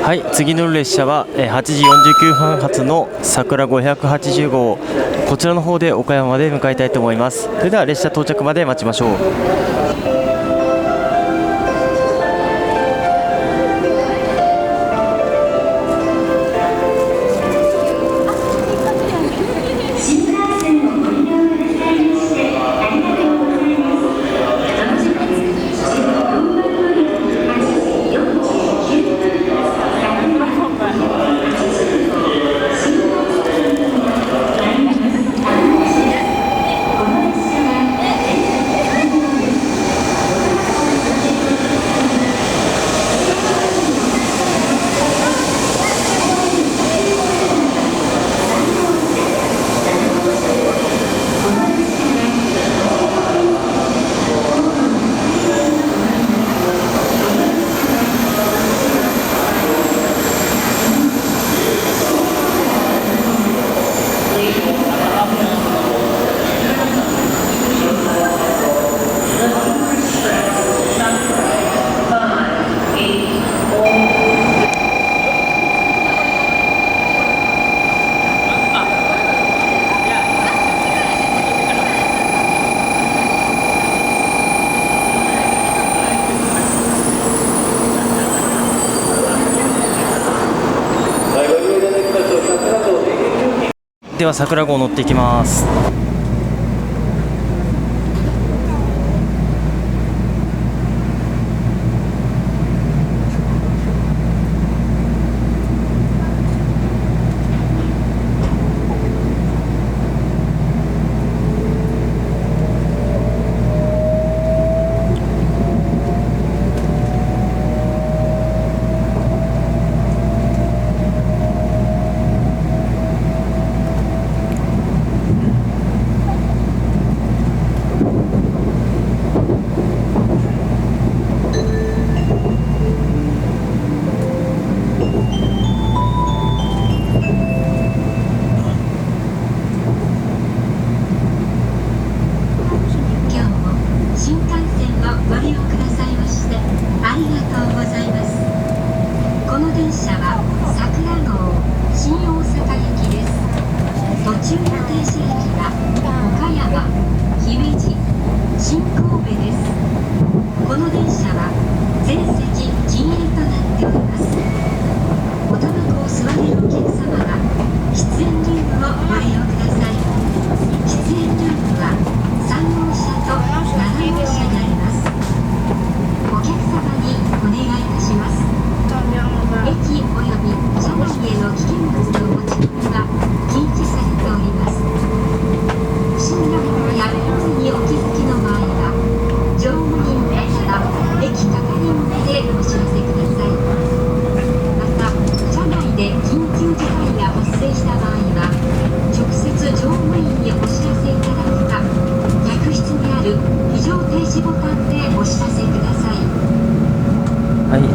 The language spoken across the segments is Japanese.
はい、次の列車は8時49分発の桜580号、こちらの方で岡山まで向かいたいと思います。それでは列車到着まで待ちましょう。では桜号乗っていきます。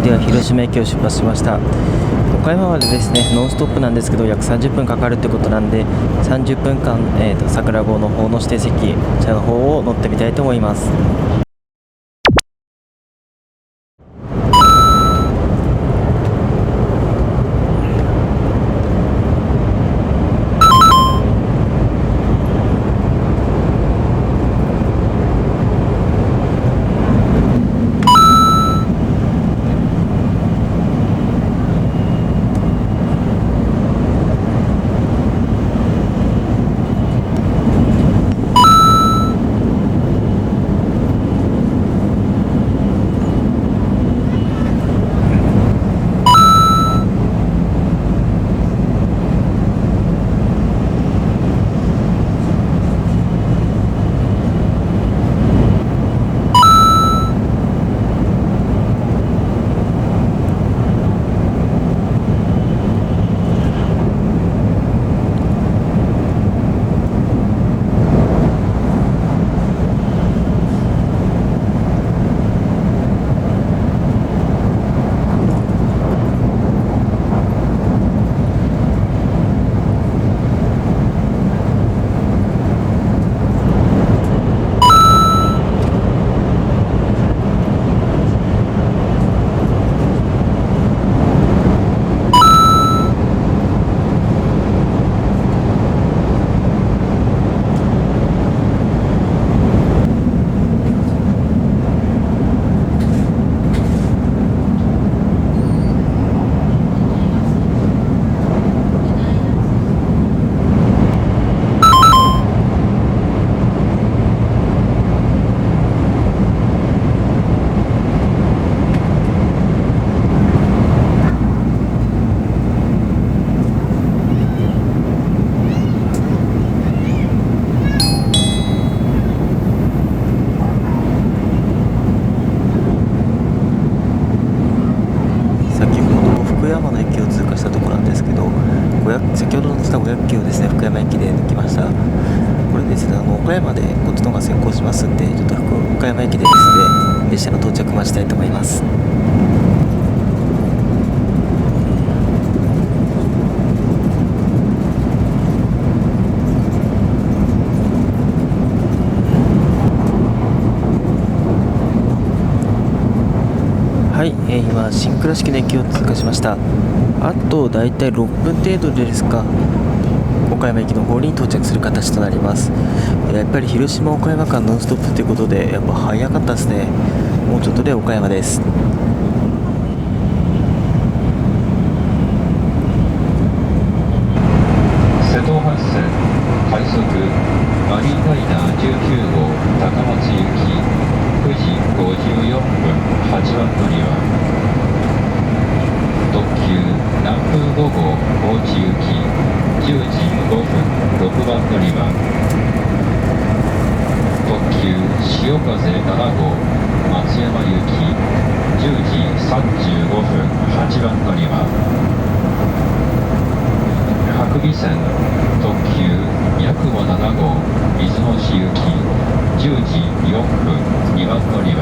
では広島駅を出発しました。岡山までですね、ノンストップなんですけど約30分かかるってことなんで、30分間、桜号の方の指定席、こちらの方を乗ってみたいと思います。ちの方が先行しますんで、ちょっと岡山駅でですね、列車の到着待ちたいと思います。はい、今新倉敷の駅を通過しました。あとだいたい6分程度でですか、岡山駅の方に到着する形となります。やっぱり広島岡山間ノンストップということで、やっぱ早かったですね。もうちょっとで岡山です。瀬戸発線快速マリーライナー19号高松行き9時54分8番乗りは、特急南風5号高知行き10時5分6番乗りは、特急潮風7号松山行き10時35分8番乗りは、白備線特急八雲7号出雲市行き10時4分2番乗りは、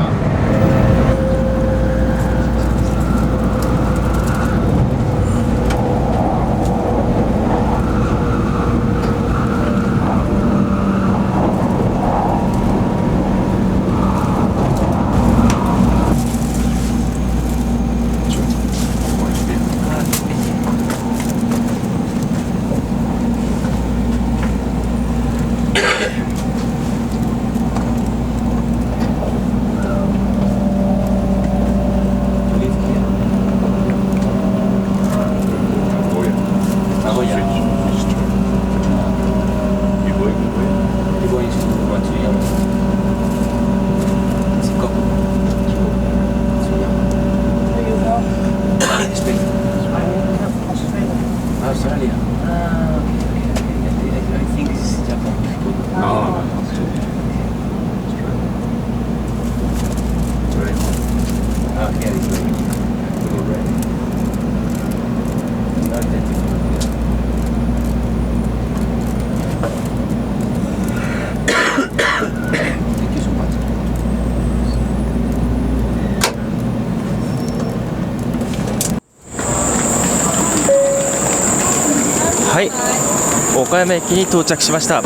はい、岡山駅に到着しました。